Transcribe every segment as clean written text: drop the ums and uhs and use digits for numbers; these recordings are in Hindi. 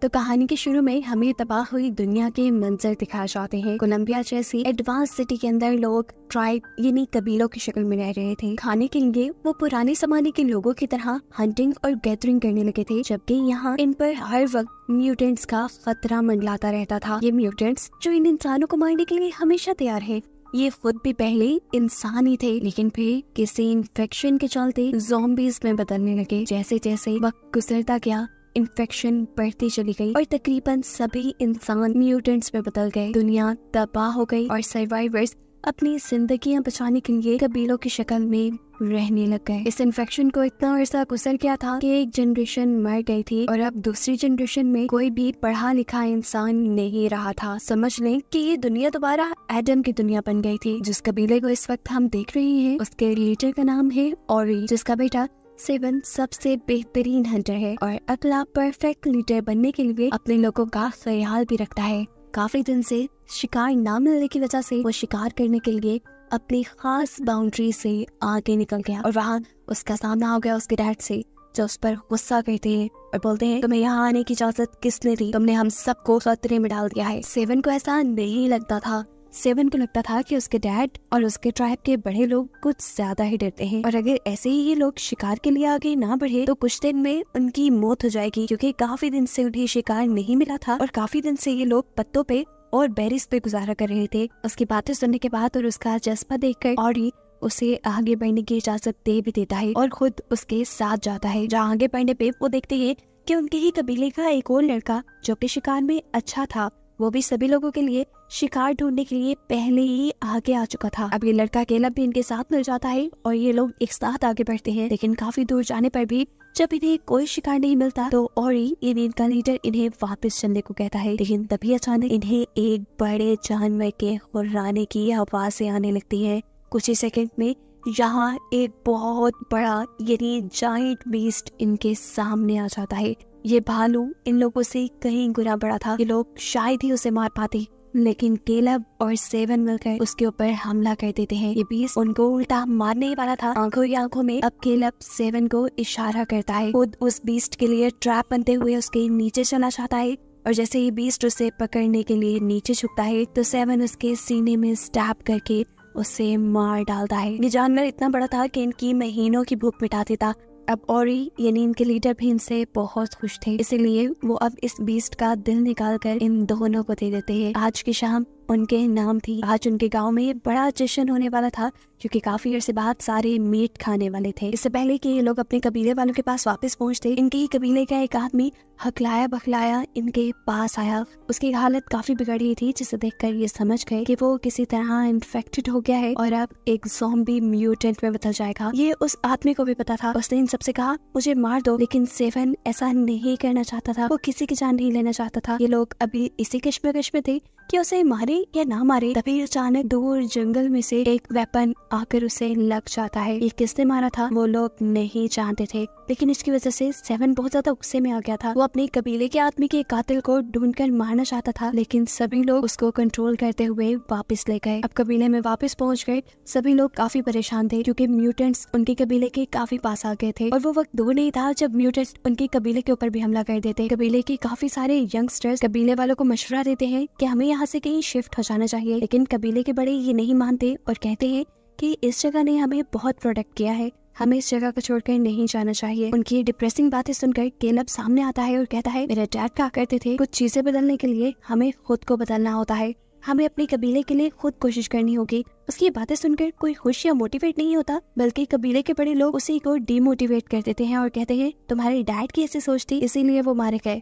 तो कहानी के शुरू में हमें तबाह हुई दुनिया के मंजर दिखाए जाते हैं। कोलंबिया जैसी एडवांस सिटी के अंदर लोग ट्राइब यानी कबीलों की शक्ल में रह रहे थे। खाने के लिए वो पुराने जमाने के लोगों की तरह हंटिंग और गैदरिंग करने लगे थे, जबकि यहाँ इन पर हर वक्त म्यूटेंट्स का खतरा मंडलाता रहता था। ये म्यूटेंट्स जो इन इंसानों को मारने के लिए हमेशा तैयार है, ये खुद भी पहले इंसान ही थे, लेकिन फिर किसी इन्फेक्शन के चलते ज़ॉम्बीज में बदलने लगे। जैसे जैसे वक्त गुजरता गया, इन्फेक्शन बढ़ती चली गई और तकरीबन सभी इंसान म्यूटेंट्स में बदल गए। दुनिया तबाह हो गई और सर्वाइवर्स अपनी जिंदगियां बचाने के लिए कबीलों की शक्ल में रहने लग गए। इस इन्फेक्शन को इतना अरसा गुजर गया था कि एक जनरेशन मर गई थी और अब दूसरी जनरेशन में कोई भी पढ़ा लिखा इंसान नहीं रहा था। समझ लें कि ये दुनिया दोबारा एडम की दुनिया बन गई थी। जिस कबीले को इस वक्त हम देख रहे हैं, उसके लीडर का नाम है ओरी, जिसका बेटा सेवन सबसे बेहतरीन हंटर है और अगला परफेक्ट लीडर बनने के लिए अपने लोगों का ख्याल भी रखता है। काफी दिन से शिकार न मिलने की वजह से वो शिकार करने के लिए अपनी खास बाउंड्री से आगे निकल गया और वहाँ उसका सामना हो गया उसके डैड से, जो उस पर गुस्सा करते हैं और बोलते हैं, तुम्हें यहाँ आने की इजाजत किसने दी? तुमने हम सबको खतरे में डाल दिया है। सेवन को ऐसा नहीं लगता था। सेवन को लगता था कि उसके डैड और उसके ट्राइब के बड़े लोग कुछ ज्यादा ही डरते हैं और अगर ऐसे ही ये लोग शिकार के लिए आगे ना बढ़े तो कुछ दिन में उनकी मौत हो जाएगी, क्योंकि काफी दिन से उन्हें शिकार नहीं मिला था और काफी दिन से ये लोग पत्तों पे और बेरीज पे गुजारा कर रहे थे। उसकी बातें सुनने के बाद और उसका जज्बा देखकर ऑरी उसे आगे बढ़ने की इजाजत दे भी देता है और खुद उसके साथ जाता है। जहाँ आगे बढ़ने पे वो देखते हैं कि उनके ही कबीले का एक और लड़का जो कि शिकार में अच्छा था, वो भी सभी लोगों के लिए शिकार ढूंढने के लिए पहले ही आगे आ चुका था। अब ये लड़का अकेला भी इनके साथ मिल जाता है और ये लोग एक साथ आगे बढ़ते हैं। लेकिन काफी दूर जाने पर भी जब इन्हें कोई शिकार नहीं मिलता तो ओरी यानी इनका लीडर इन्हें वापस चलने को कहता है। लेकिन तभी अचानक इन्हें एक बड़े जानवर के हुर्राने की आवाजें आने लगती है। कुछ ही सेकंड में यहाँ एक बहुत बड़ा यानी जायंट बीस्ट इनके सामने आ जाता है। ये भालू इन लोगों से कहीं गुना बड़ा था। ये लोग शायद ही उसे मार पाते, लेकिन केलब और सेवन मिलकर उसके ऊपर हमला कर देते हैं। ये बीस्ट उनको उल्टा मारने ही वाला था। आंखों ही आंखों में अब केलब सेवन को इशारा करता है। खुद उस बीस्ट के लिए ट्रैप बनते हुए उसके नीचे चला जाता है और जैसे ही बीस्ट उसे पकड़ने के लिए नीचे झुकता है तो सेवन उसके सीने में स्टैब करके उसे मार डालता है। ये जानवर इतना बड़ा था कि इनकी महीनों की भूख मिटा देता। अब ओरी यानी इनके लीडर भी इनसे बहुत खुश थे, इसीलिए वो अब इस बीस्ट का दिल निकालकर इन दोनों को दे देते हैं। आज की शाम उनके नाम थी। आज उनके गांव में बड़ा जश्न होने वाला था, क्योंकि काफी अरसे बाद सारे मीट खाने वाले थे। इससे पहले कि ये लोग अपने कबीले वालों के पास वापस पहुंचते, इनके ही कबीले का एक आदमी हकलाया बखलाया इनके पास आया। उसकी हालत काफी बिगड़ गई थी, जिसे देखकर ये समझ गए कि वो किसी तरह इन्फेक्टेड हो गया है और अब एक ज़ॉम्बी म्यूटेंट में बदल जाएगा। ये उस आदमी को भी पता था। उसने इन सबसे कहा, मुझे मार दो, लेकिन सेवन ऐसा नहीं करना चाहता था। वो किसी की जान नहीं लेना चाहता था। ये लोग अभी इसी कश्मकश में थे कि उसे मारे या ना मारे। तभी अचानक दूर जंगल में से एक वेपन आकर उसे लग जाता है। ये किसने मारा था वो लोग नहीं जानते थे, लेकिन इसकी वजह से सेवन बहुत ज्यादा गुस्से में आ गया था। वो अपने कबीले के आदमी के कातिल को ढूंढकर मारना चाहता था, लेकिन सभी लोग उसको कंट्रोल करते हुए वापस ले गए। अब कबीले में वापस पहुंच गए। सभी लोग काफी परेशान थे, क्योंकि म्यूटेंट्स उनके कबीले के काफी पास आ गए थे और वो वक्त दूर नहीं था जब म्यूटेंट्स उनके कबीले के ऊपर भी हमला कर देते। कबीले के काफी सारे यंगस्टर्स कबीले वालों को मशवरा देते हैं कि हमें यहाँ से कहीं शिफ्ट हो जाना चाहिए, लेकिन कबीले के बड़े ये नहीं मानते और कहते हैं कि इस जगह ने हमें बहुत प्रोटेक्ट किया है, हमें इस जगह को छोड़कर नहीं जाना चाहिए। उनकी डिप्रेसिंग बातें सुनकर केलब सामने आता है और कहता है, मेरे डैड कहा करते थे, कुछ चीजें बदलने के लिए हमें खुद को बदलना होता है, हमें अपने कबीले के लिए खुद कोशिश करनी होगी। उसकी बातें सुनकर कोई खुश या मोटिवेट नहीं होता, बल्कि कबीले के बड़े लोग उसी को डीमोटिवेट कर देते हैं और कहते हैं, तुम्हारे डैड की ऐसी सोच थी, इसीलिए वो मारे गए।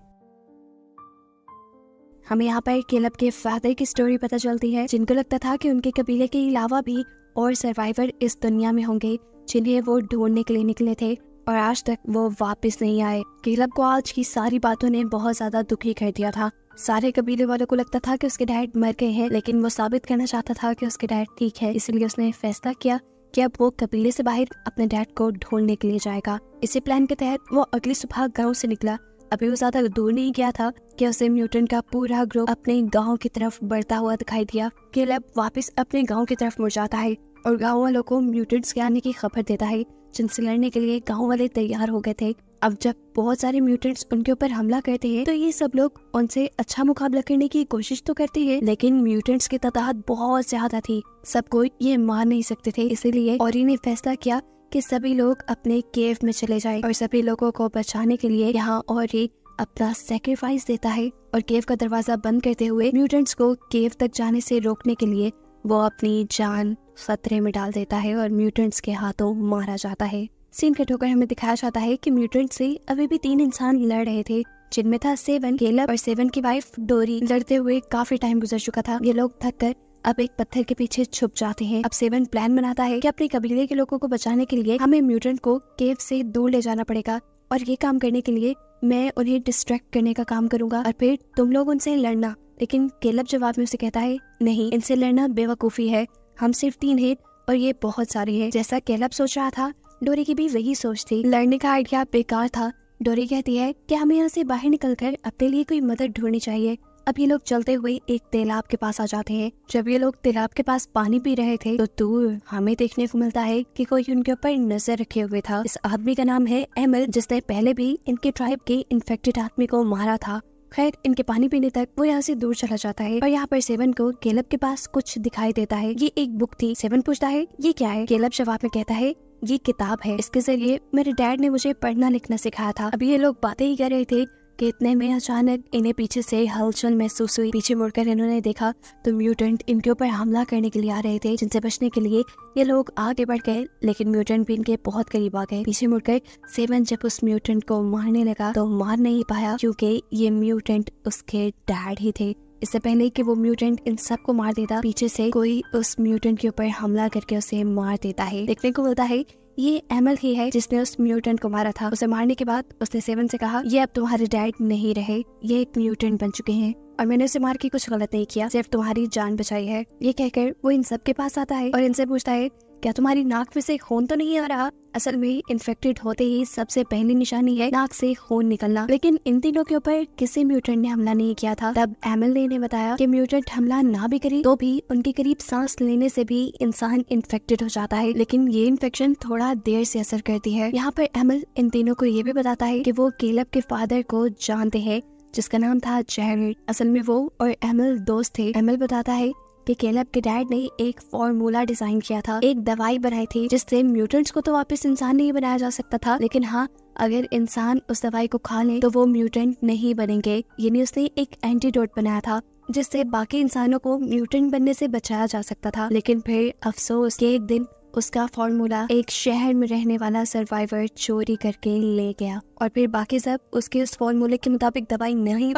हमें यहाँ पर केलब के फादर की स्टोरी पता चलती है, जिनको लगता था कि उनके कबीले के अलावा भी और सर्वाइवर इस दुनिया में होंगे जिन्हें वो ढूंढने के लिए निकले थे और आज तक वो वापस नहीं आए। केलब को आज की सारी बातों ने बहुत ज्यादा दुखी कर दिया था। सारे कबीले वालों को लगता था कि उसके डैड मर गए हैं, लेकिन वो साबित करना चाहता था कि उसके डैड ठीक है। इसलिए उसने फैसला किया कि अब वो कबीले से बाहर अपने डैड को ढूंढने के लिए जाएगा। इसी प्लान के तहत वो अगली सुबह गाँव से निकला। अभी वो ज्यादा दूर नहीं गया था कि उसे म्यूटेंट का पूरा ग्रुप अपने गांव की तरफ बढ़ता हुआ दिखाई दिया। केलब वापस अपने गांव की तरफ मुड़ जाता है और गांव वालों को म्यूटेंट्स के आने की खबर देता है, जिनसे लड़ने के लिए गांव वाले तैयार हो गए थे। अब जब बहुत सारे म्यूटेंट्स उनके ऊपर हमला करते हैं तो ये सब लोग उनसे अच्छा मुकाबला करने की कोशिश तो करते हैं, लेकिन म्यूटेंट्स की तादाद बहुत ज्यादा थी, सबको ये मार नहीं सकते थे। इसीलिए ऑरी ने फैसला किया कि सभी लोग अपने केव में चले जाएं और सभी लोगों को बचाने के लिए यहाँ ऑरी अपना सैक्रिफाइस देता है और केव का दरवाजा बंद करते हुए म्यूटेंट्स को केव तक जाने से रोकने के लिए वो अपनी जान खतरे में डाल देता है और म्यूटेंट्स के हाथों मारा जाता है। सीन कट होकर हमें दिखाया जाता है कि म्यूटेंट से अभी भी 3 इंसान लड़ रहे थे, जिनमें था सेवन, केलब और सेवन की वाइफ डोरी। लड़ते हुए काफी टाइम गुजर चुका था, ये लोग थक कर अब एक पत्थर के पीछे छुप जाते हैं। अब सेवन प्लान बनाता है कि अपने कबीले के लोगों को बचाने के लिए हमें म्यूटेंट को केव से दूर ले जाना पड़ेगा और ये काम करने के लिए मैं उन्हें डिस्ट्रैक्ट करने का काम करूंगा और फिर तुम लोग उनसे लड़ना। लेकिन केलब जवाब में उसे कहता है, नहीं, इनसे लड़ना बेवकूफी है, हम सिर्फ 3 हैं और ये बहुत सारे हैं। जैसा केलब सोच रहा था, डोरी की भी वही सोच थी। लड़ने का आइडिया बेकार था। डोरी कहती है कि हमें यहाँ से बाहर निकलकर अपने लिए कोई मदद ढूंढनी चाहिए। अब ये लोग चलते हुए एक तालाब के पास आ जाते हैं। जब ये लोग तालाब के पास पानी पी रहे थे तो दूर हमें देखने को मिलता है कि कोई उनके ऊपर नजर रखे हुए था। इस आदमी का नाम है एमल, जिसने पहले भी इनके ट्राइब के इन्फेक्टेड आदमी को मारा था। खैर, इनके पानी पीने तक वो यहाँ से दूर चला जाता है और यहाँ पर सेवन को केलब के पास कुछ दिखाई देता है। ये एक बुक थी। सेवन पूछता है, ये क्या है? केलब जवाब में कहता है, ये किताब है, इसके जरिए मेरे डैड ने मुझे पढ़ना लिखना सिखाया था। अभी ये लोग बातें ही कर रहे थे कि इतने में अचानक इन्हें पीछे से हलचल महसूस हुई। पीछे मुड़कर इन्होंने देखा तो म्यूटेंट इनके ऊपर हमला करने के लिए आ रहे थे, जिनसे बचने के लिए ये लोग आगे बढ़ गए, लेकिन म्यूटेंट भी इनके बहुत करीब आ गए। पीछे मुड़कर सेवन जब उस म्यूटेंट को मारने लगा तो मार नहीं पाया, क्योंकि ये म्यूटेंट उसके डैड ही थे। इससे पहले कि वो म्यूटेंट इन सबको मार देता, पीछे से कोई उस म्यूटेंट के ऊपर हमला करके उसे मार देता है। देखने को मिलता है ये एमल ही है जिसने उस म्यूटेंट को मारा था। उसे मारने के बाद उसने सेवन से कहा, ये अब तुम्हारे डैड नहीं रहे, ये एक म्यूटेंट बन चुके हैं और मैंने उसे मार के कुछ गलत नहीं किया, सिर्फ तुम्हारी जान बचाई है। ये कहकर वो इन सब के पास आता है और इनसे पूछता है, क्या तुम्हारी नाक में से खून तो नहीं आ रहा? असल में इन्फेक्टेड होते ही सबसे पहली निशानी है नाक से खून निकलना, लेकिन इन तीनों के ऊपर किसी म्यूटेंट ने हमला नहीं किया था। तब एमल ने इन्हें बताया कि म्यूटेंट हमला ना भी करे तो भी उनके करीब सांस लेने से भी इंसान इन्फेक्टेड हो जाता है, लेकिन ये इन्फेक्शन थोड़ा देर से असर करती है। यहाँ पर एमल इन तीनों को ये भी बताता है कि वो केलब के फादर को जानते हैं, जिसका नाम था जेरेड। असल में वो और एमल दोस्त थे। एमल बताता है कि केलब के डैड ने एक फॉर्मूला डिजाइन किया था, एक दवाई बनाई थी जिससे म्यूटेंट्स को तो वापस इंसान नहीं बनाया जा सकता था, लेकिन हाँ, अगर इंसान उस दवाई को खा ले तो वो म्यूटेंट नहीं बनेंगे। यानी उसने एक एंटीडोट बनाया था जिससे बाकी इंसानों को म्यूटेंट बनने से बचाया जा सकता था। लेकिन फिर अफसोस कि एक दिन उसका फॉर्मूला एक शहर में रहने वाला सर्वाइवर चोरी करके ले गया और फिर बाकी सब उसके उस फॉर्मूले के मुताबिक दवाई नहीं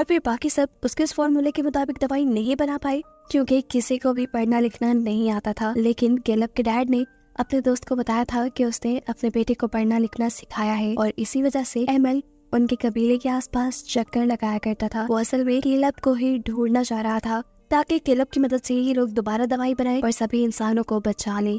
बना पाए, क्योंकि किसी को भी पढ़ना लिखना नहीं आता था। लेकिन केलब के डैड ने अपने दोस्त को बताया था कि उसने अपने बेटे को पढ़ना लिखना सिखाया है और इसी वजह से एमल उनके कबीले के आसपास चक्कर लगाया करता था। वो असल में केलब को ही ढूंढना चाह रहा था ताकि केलब की मदद से ही लोग दोबारा दवाई बनाए और सभी इंसानों को बचा ले।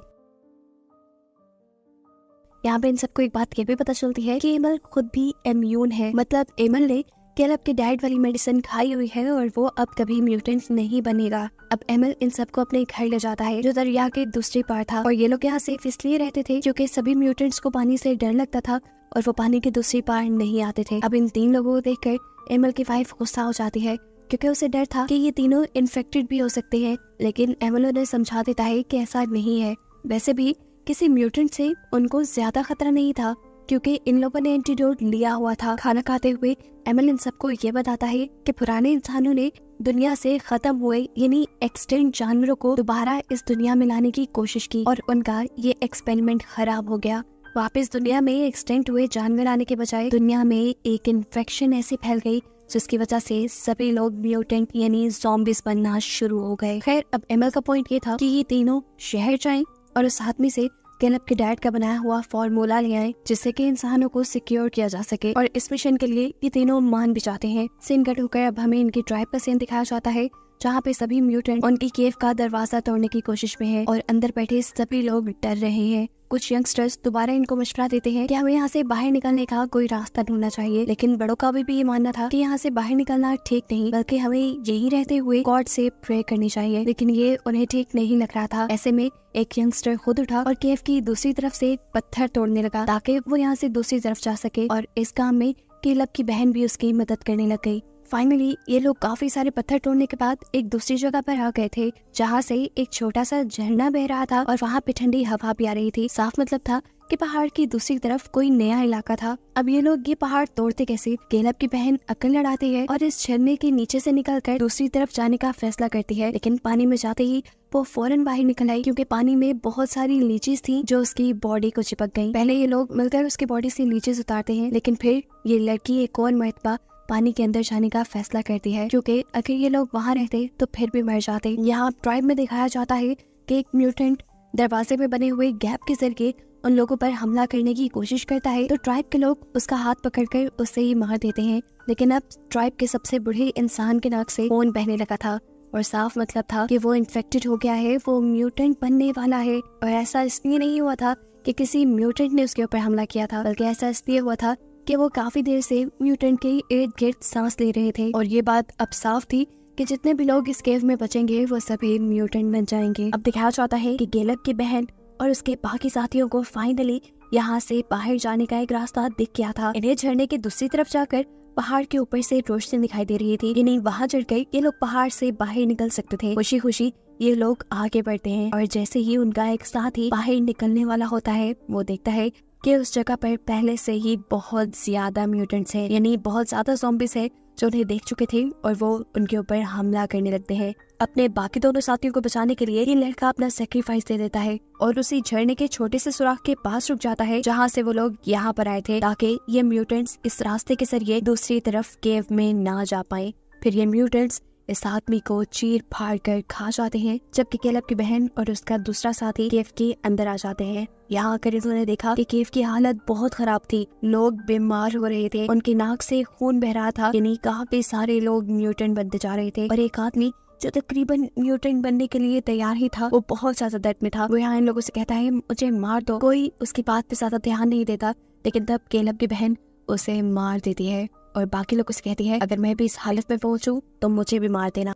यहाँ पे इन सबको एक बात ये भी पता चलती है कि एमल खुद भी इम्यून है, मतलब एमल ने केलब के डैड वाली मेडिसिन खाई हुई है और वो अब कभी म्यूटेंट नहीं बनेगा। अब एमल इन सबको अपने घर ले जाता है जो दरिया के दूसरी पार था और ये लोग यहाँ सेफ इसलिए रहते थे क्योंकि सभी म्यूटेंट्स को पानी से डर लगता था और वो पानी के दूसरी पार नहीं आते थे। अब इन 3 लोगों को देखकर एमल की वाइफ गुस्सा हो जाती है क्योंकि उसे डर था कि ये तीनों इन्फेक्टेड भी हो सकते हैं, लेकिन एमल उन्हें समझा देता है कि ऐसा नहीं है। वैसे भी किसी म्यूटेंट से उनको ज्यादा खतरा नहीं था क्योंकि इन लोगों ने एंटीडोट लिया हुआ था। खाना खाते हुए एमल इन सबको ये बताता है कि पुराने इंसानों ने दुनिया से खत्म हुए यानी एक्सटेंट जानवरों को दोबारा इस दुनिया में लाने की कोशिश की और उनका ये एक्सपेरिमेंट खराब हो गया। वापस दुनिया में एक्सटेंट हुए जानवर आने के बजाय दुनिया में एक इन्फेक्शन ऐसी फैल गई जिसकी वजह से सभी लोग म्यूटेंट यानी ज़ॉम्बीज बनना शुरू हो गए। खैर, अब एमल का पॉइंट ये था कि ये तीनों शहर जाएं और उस आदमी से केलब के डैड का बनाया हुआ फॉर्मूला ले आए जिससे कि इंसानों को सिक्योर किया जा सके, और इस मिशन के लिए ये तीनों मान भी जाते हैं। सीन कट होकर अब हमें इनकी ट्राइब का सीन दिखाया जाता है जहाँ पे सभी म्यूटेंट उनकी केव का दरवाजा तोड़ने की कोशिश में है और अंदर बैठे सभी लोग डर रहे हैं। कुछ यंगस्टर्स दोबारा इनको मशवरा देते हैं कि हमें यहाँ से बाहर निकलने का कोई रास्ता ढूंढना चाहिए, लेकिन बड़ों का भी ये मानना था कि यहाँ से बाहर निकलना ठीक नहीं, बल्कि हमें यही रहते हुए गॉड से प्रे करनी चाहिए। लेकिन ये उन्हें ठीक नहीं लग रहा था। ऐसे में एक यंगस्टर खुद उठा और केव की दूसरी तरफ से पत्थर तोड़ने लगा ताकि वो यहाँ से दूसरी तरफ जा सके, और इस काम में केलब की बहन भी उसकी मदद करने लग गई। फाइनली ये लोग काफी सारे पत्थर तोड़ने के बाद एक दूसरी जगह पर आ गए थे, जहाँ से एक छोटा सा झरना बह रहा था और वहाँ पे ठंडी हवा भी आ रही थी। साफ मतलब था कि पहाड़ की दूसरी तरफ कोई नया इलाका था। अब ये लोग ये पहाड़ तोड़ते कैसे? केलब की बहन अक्ल लड़ाती है और इस झरने के नीचे से निकलकर दूसरी तरफ जाने का फैसला करती है, लेकिन पानी में जाते ही वो फौरन बाहर निकल आई, क्योंकि पानी में बहुत सारी लीचीज थी जो उसकी बॉडी को चिपक गयी। पहले ये लोग मिलकर उसकी बॉडी से लीचीज उतारते हैं, लेकिन फिर ये लड़की एक और मर्तबा पानी के अंदर जाने का फैसला करती है, क्योंकि अगर ये लोग वहाँ रहते तो फिर भी मर जाते। यहाँ ट्राइब में दिखाया जाता है कि एक म्यूटेंट दरवाजे में बने हुए गैप के जरिए उन लोगों पर हमला करने की कोशिश करता है, तो ट्राइब के लोग उसका हाथ पकड़कर उससे ही मार देते हैं। लेकिन अब ट्राइब के सबसे बूढ़े इंसान के नाक से खून बहने लगा था, और साफ मतलब था कि वो इन्फेक्टेड हो गया है, वो म्यूटेंट बनने वाला है। और ऐसा इसलिए नहीं हुआ था कि किसी म्यूटेंट ने उसके ऊपर हमला किया था, बल्कि ऐसा इसलिए हुआ था कि वो काफी देर से म्यूटेंट के इर्द गिर्द सांस ले रहे थे, और ये बात अब साफ थी कि जितने भी लोग इस केव में बचेंगे वो सभी म्यूटेंट बन जाएंगे। अब दिखाया जाता है कि केलब की बहन और उसके बाकी साथियों को फाइनली यहाँ से बाहर जाने का एक रास्ता दिख गया था। इन्हें झरने की दूसरी तरफ जाकर पहाड़ के ऊपर से रोशनी दिखाई दे रही थी। इन्हें वहाँ चढ़कर ये लोग पहाड़ से बाहर निकल सकते थे। खुशी खुशी ये लोग आगे बढ़ते हैं, और जैसे ही उनका एक साथी बाहर निकलने वाला होता है, वो देखता है कि उस जगह पर पहले से ही बहुत ज्यादा म्यूटेंट्स हैं, यानी बहुत ज्यादा ज़ॉम्बीज़ हैं जो उन्हें देख चुके थे, और वो उनके ऊपर हमला करने लगते हैं। अपने बाकी दोनों साथियों को बचाने के लिए ये लड़का अपना सेक्रीफाइस दे देता है और उसी झरने के छोटे से सुराख के पास रुक जाता है जहाँ से वो लोग यहाँ पर आए थे, ताकि ये म्यूटेंट्स इस रास्ते के जरिए दूसरी तरफ केव में ना जा पाए। फिर ये म्यूटेंट्स इस आदमी को चीर फाड़ कर खा जाते हैं, जबकि केलब की बहन और उसका दूसरा साथी केव के अंदर आ जाते हैं। यहाँ आकर इन्होंने देखा कि केव की हालत बहुत खराब थी, लोग बीमार हो रहे थे, उनकी नाक से खून बह रहा था, यानी काफी सारे लोग म्यूटेंट बनते जा रहे थे। और एक आदमी जो तकरीबन म्यूटेंट बनने के लिए तैयार ही था, वो बहुत ज्यादा दर्द में था। वो यहाँ इन लोगों से कहता है मुझे मार दो। कोई उसकी बात पे ज्यादा ध्यान नहीं देता, लेकिन तब केलब की बहन उसे मार देती है और बाकी लोग उसे कहती है अगर मैं भी इस हालत में पहुंचूं तो मुझे भी मार देना।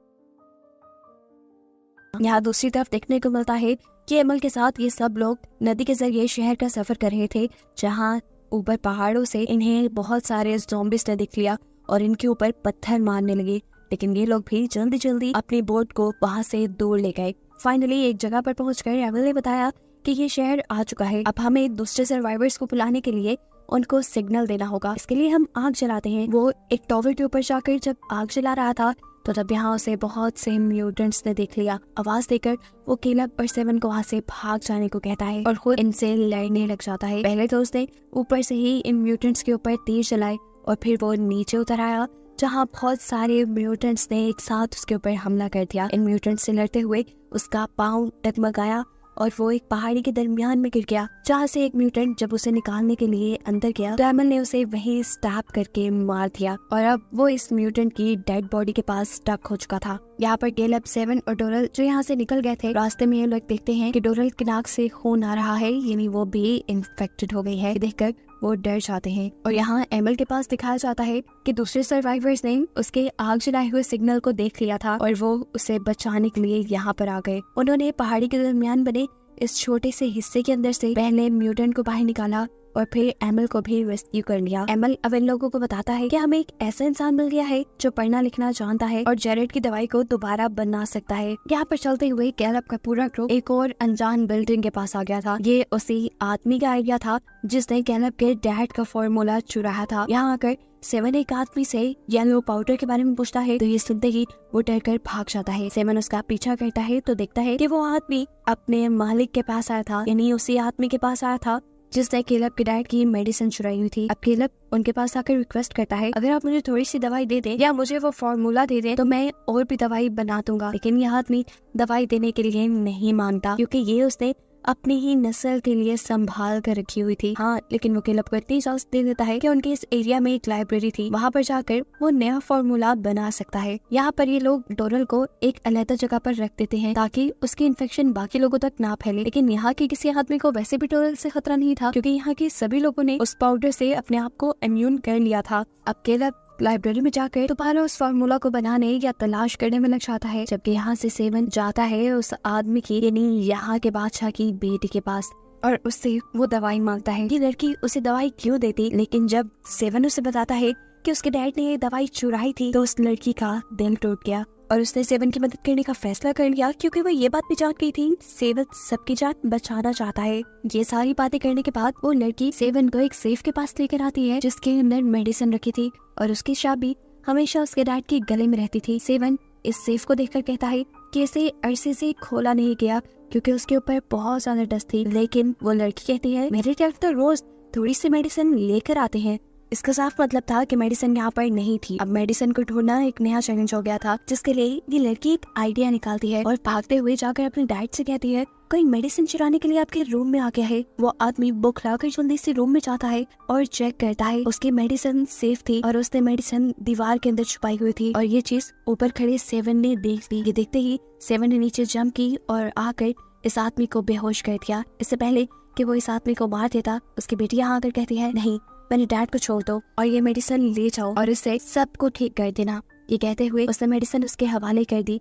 यहाँ दूसरी तरफ देखने को मिलता है कि एमल के साथ ये सब लोग नदी के जरिए शहर का सफर कर रहे थे, जहाँ ऊपर पहाड़ों से इन्हें बहुत सारे ज़ॉम्बीज़ ने देख लिया और इनके ऊपर पत्थर मारने लगे। लेकिन ये लोग भी जल्दी जल्दी अपनी बोट को वहाँ से दूर ले गए। फाइनली एक जगह पर पहुंचकर एमल ने बताया कि ये शहर आ चुका है, अब हमें दूसरे सर्वाइवर्स को बुलाने के लिए उनको सिग्नल देना होगा। इसके लिए हम आग जलाते हैं। वो एक टॉवर के ऊपर जाकर जब आग जला रहा था तो तब यहाँ उसे बहुत से म्यूटेंट्स ने देख लिया। आवाज देकर वो केलब और सेवन को वहाँ से भाग जाने को कहता है और खुद इनसे लड़ने लग जाता है। पहले तो उसने ऊपर से ही इन म्यूटेंट्स के ऊपर तीर चलाए और फिर वो नीचे उतर आया, जहाँ बहुत सारे म्यूटेंट्स ने एक साथ उसके ऊपर हमला कर दिया। इन म्यूटेंट्स से लड़ते हुए उसका पाँव डगमगाया और वो एक पहाड़ी के दरमियान में गिर गया, जहाँ से एक म्यूटेंट जब उसे निकालने के लिए अंदर गया तो एमल ने उसे वहीं स्टैब करके मार दिया और अब वो इस म्यूटेंट की डेड बॉडी के पास स्टक हो चुका था। यहाँ पर केलब, सेवन और डोरल जो यहाँ से निकल गए थे, रास्ते में ये लोग देखते हैं कि डोरल की नाक से खून आ रहा है, यानी वो भी इन्फेक्टेड हो गई है। देखकर वो डर जाते हैं और यहाँ एमल के पास दिखाया जाता है कि दूसरे सर्वाइवर्स ने उसके आग जलाए हुए सिग्नल को देख लिया था और वो उसे बचाने के लिए यहाँ पर आ गए। उन्होंने पहाड़ी के दरमियान बने इस छोटे से हिस्से के अंदर से पहले म्यूटेंट को बाहर निकाला और फिर एमल को भी रेस्क्यू कर लिया। एमल अब इन लोगों को बताता है कि हमें एक ऐसा इंसान मिल गया है जो पढ़ना लिखना जानता है और जेरेड की दवाई को दोबारा बना सकता है। यहाँ पर चलते हुए केलब का पूरा ग्रुप एक और अनजान बिल्डिंग के पास आ गया था। ये उसी आदमी का आइडिया था जिसने केलब के डैड का फॉर्मूला चुराया था। यहाँ आकर सेवन एक आदमी से येलो पाउडर के बारे में पूछता है तो ये सुनते ही वो डर कर भाग जाता है। सेवन उसका पीछा करता है तो देखता है कि वो आदमी अपने मालिक के पास आया था, यानी उसी आदमी के पास आया था जिसने केलब के डैड की मेडिसिन चुराई हुई थी। अब केलब उनके पास आकर रिक्वेस्ट करता है अगर आप मुझे थोड़ी सी दवाई दे दें या मुझे वो फॉर्मूला दे दें तो मैं और भी दवाई बना दूंगा। लेकिन यह आदमी दवाई देने के लिए नहीं मानता क्योंकि ये उसने अपनी ही नस्ल के लिए संभाल कर रखी हुई थी। हाँ, लेकिन वो केलब को इतनी इजाजत दे देता है कि उनके इस एरिया में एक लाइब्रेरी थी, वहाँ पर जाकर वो नया फॉर्मूला बना सकता है। यहाँ पर ये लोग डोरल को एक अलग जगह पर रख देते हैं ताकि उसकी इन्फेक्शन बाकी लोगों तक ना फैले। लेकिन यहाँ के किसी आदमी को वैसे भी डोरल से खतरा नहीं था, क्योंकि यहाँ के सभी लोगों ने उस पाउडर से अपने आप को इम्यून कर लिया था। अब केलब लाइब्रेरी में जाकर दोबारा उस फार्मूला को बनाने या तलाश करने में लग जाता है, जबकि यहाँ से सेवन जाता है उस आदमी की यानी यहाँ के बादशाह की बेटी के पास और उससे वो दवाई मांगता है। ये लड़की उसे दवाई क्यों देती, लेकिन जब सेवन उसे बताता है कि उसके डैड ने ये दवाई चुराई थी तो उस लड़की का दिल टूट गया और उसने सेवन की मदद करने का फैसला कर लिया, क्योंकि वो ये बात भी जान गई थी सेवन सबकी जान बचाना चाहता है। ये सारी बातें करने के बाद वो लड़की सेवन को एक सेफ के पास लेकर आती है जिसके अंदर मेडिसिन रखी थी और उसकी चाबी हमेशा उसके डैड के गले में रहती थी। सेवन इस सेफ को देखकर कहता है कि इसे अरसे से खोला नहीं गया क्योंकि उसके ऊपर बहुत ज्यादा डस्ट थी, लेकिन वो लड़की कहती है मेरे डैड तो रोज थोड़ी सी मेडिसिन लेकर आते हैं। इसका साफ मतलब था कि मेडिसिन यहाँ पर नहीं थी। अब मेडिसिन को ढूंढना एक नया चैलेंज हो गया था, जिसके लिए ये लड़की एक आइडिया निकालती है और भागते हुए जाकर अपने डैड से कहती है कोई मेडिसिन चुराने के लिए आपके रूम में आ गया है। वो आदमी बौखलाकर जल्दी से रूम में जाता है और चेक करता है उसकी मेडिसिन सेफ थी और उसने मेडिसिन दीवार के अंदर छुपाई हुई थी और ये चीज ऊपर खड़े सेवन ने देख ली। ये देखते ही सेवन ने नीचे जंप की और आकर इस आदमी को बेहोश कर दिया। इससे पहले कि वो इस आदमी को मार देता, उसकी बेटी यहाँ आकर कहती है नहीं, मैंने डैड को छोड़ दो और ये मेडिसिन ले जाओ और इससे सबको ठीक कर देना। ये कहते हुए उसने मेडिसिन उसके हवाले कर दी।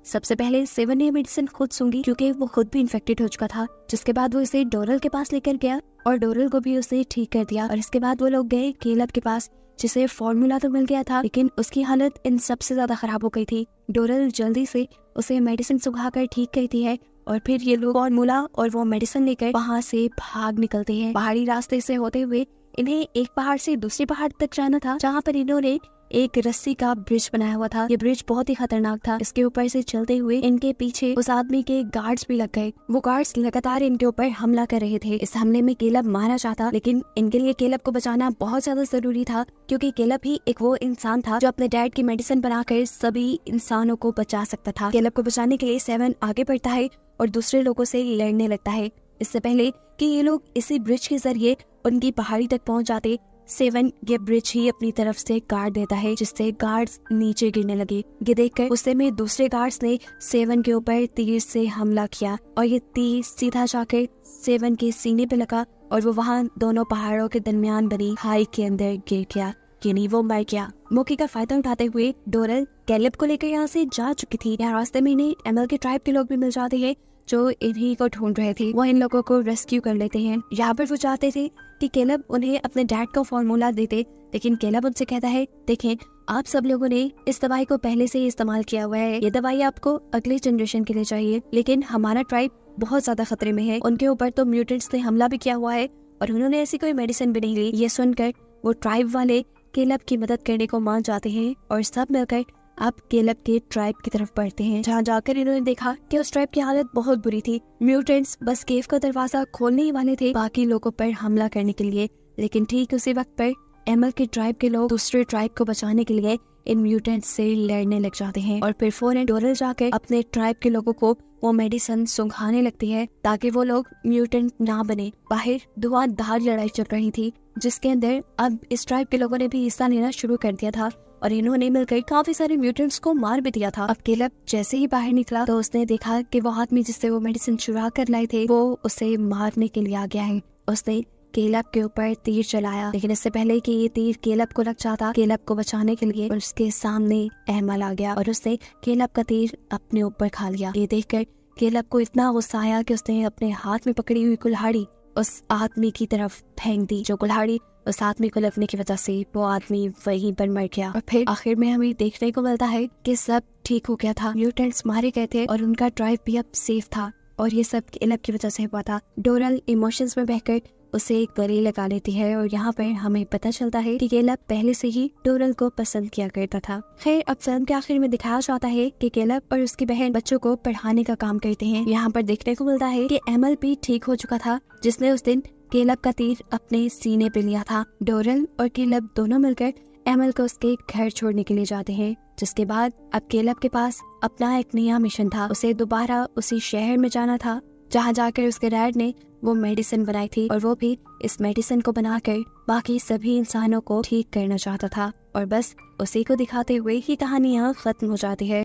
सबसे पहले सेवन ने मेडिसिन खुद सूंघी क्योंकि वो खुद भी इन्फेक्टेड हो चुका था, जिसके बाद वो इसे डोरल के पास लेकर गया और डोरल को भी उसने ठीक कर दिया। और इसके बाद वो लोग गए केलब के पास, जिसे फॉर्मूला तो मिल गया था लेकिन उसकी हालत इन सबसे ज्यादा खराब हो गई थी। डोरल जल्दी से उसे मेडिसिन सुखाकर ठीक करती है और फिर ये लोग फॉर्मूला और वो मेडिसिन लेकर वहाँ से भाग निकलते हैं। पहाड़ी रास्ते से होते हुए इन्हें एक पहाड़ से दूसरे पहाड़ तक जाना था, जहाँ पर इन्होंने एक रस्सी का ब्रिज बनाया हुआ था। ये ब्रिज बहुत ही खतरनाक था। इसके ऊपर से चलते हुए इनके पीछे उस आदमी के गार्ड्स भी लग गए। वो गार्ड्स लगातार इनके ऊपर हमला कर रहे थे। इस हमले में केलब मारा जाता, लेकिन इनके लिए केलब को बचाना बहुत ज्यादा जरूरी था, क्योंकि केलब ही एक वो इंसान था जो अपने डैड की मेडिसिन बनाकर सभी इंसानों को बचा सकता था। केलब को बचाने के लिए सेवन आगे बढ़ता है और दूसरे लोगों से लड़ने लगता है। इससे पहले कि ये लोग इसी ब्रिज के जरिए उनकी पहाड़ी तक पहुंच जाते, सेवन ये ब्रिज ही अपनी तरफ से काट देता है, जिससे गार्ड्स नीचे गिरने लगे। ये देखकर गुस्से में दूसरे गार्ड्स ने सेवन के ऊपर तीर से हमला किया और ये तीर सीधा जाकर सेवन के सीने पे लगा और वो वहाँ दोनों पहाड़ों के दरमियान बनी खाई के अंदर गिर गया, यानी वो मर गया। मौके का फायदा उठाते हुए डोरल केलब को लेकर यहाँ से जा चुकी थी। यहाँ रास्ते में इन्हें एमएल के ट्राइब के लोग भी मिल जाते हैं जो इन्हीं को ढूंढ रहे थे। वो इन लोगों को रेस्क्यू कर लेते हैं। यहाँ पर वो चाहते थे कि केलब उन्हें अपने डैड का फॉर्मूला देते, लेकिन केलब उनसे कहता है देखें, आप सब लोगों ने इस दवाई को पहले से ही इस्तेमाल किया हुआ है। ये दवाई आपको अगले जनरेशन के लिए चाहिए, लेकिन हमारा ट्राइब बहुत ज्यादा खतरे में है। उनके ऊपर तो म्यूटेंट्स ने हमला भी किया हुआ है और उन्होंने ऐसी कोई मेडिसिन भी नहीं ली। ये सुनकर वो ट्राइब वाले केलब की मदद करने को मान जाते हैं और सब मिलकर अब केलब के ट्राइब की तरफ बढ़ते हैं, जहाँ जाकर इन्होंने देखा कि उस ट्राइब की हालत बहुत बुरी थी। म्यूटेंट्स बस केव का दरवाजा खोलने ही वाले थे बाकी लोगों पर हमला करने के लिए, लेकिन ठीक उसी वक्त पर एमएल के ट्राइब के लोग दूसरे ट्राइब को बचाने के लिए इन म्यूटेंट्स से लड़ने लग जाते हैं और फिर फौरन डोरल जाकर अपने ट्राइब के लोगों को वो मेडिसिन सुंघाने लगती है ताकि वो लोग म्यूटेंट ना बने। बाहर धुआंधार लड़ाई चल रही थी, जिसके अंदर अब इस ट्राइब के लोगों ने भी हिस्सा लेना शुरू कर दिया था और इन्होंने मिलकर काफी सारे म्यूटेंट्स को मार भी दिया था। अब केलब जैसे ही बाहर निकला तो उसने देखा कि वो आदमी जिससे वो मेडिसिन चुरा कर लाए थे वो उसे मारने के लिए आ गया है। उसने केलब के ऊपर तीर चलाया, लेकिन इससे पहले कि ये तीर केलब को लग जाता, केलब को बचाने के लिए उसके सामने एमएल आ गया और उसने केलब का तीर अपने ऊपर खा लिया। ये देखकर केलब को इतना गुस्सा आया कि उसने अपने हाथ में पकड़ी हुई कुल्हाड़ी उस आदमी की तरफ फेंक दी। जो कुल्हाड़ी उस आदमी को लगने की वजह से वो आदमी वहीं पर मर गया। और फिर आखिर में हमें देखने को मिलता है कि सब ठीक हो गया था, म्यूटेंट्स मारे गए थे और उनका ट्राइब भी अब सेफ था और ये सब केलब की वजह से हुआ था। डोरल इमोशंस में बहकर उसे एक गले लगा लेती है और यहाँ पर हमें पता चलता है कि केलब पहले से ही डोरल को पसंद किया करता था। खैर, अब फिल्म के आखिर में दिखाया जाता है कि केलब और उसकी बहन बच्चों को पढ़ाने का काम करते हैं। यहाँ पर देखने को मिलता है कि एमएल भी ठीक हो चुका था, जिसने उस दिन केलब का तीर अपने सीने पे लिया था। डोरल और केलब दोनों मिलकर एमल को उसके घर छोड़ने के लिए जाते हैं। जिसके बाद अब कैलब के पास अपना एक नया मिशन था। उसे दोबारा उसी शहर में जाना था जहाँ जाकर उसके डैड ने वो मेडिसिन बनाई थी, और वो भी इस मेडिसिन को बनाकर बाकी सभी इंसानों को ठीक करना चाहता था। और बस उसी को दिखाते हुए ही कहानी यहाँ खत्म हो जाती है।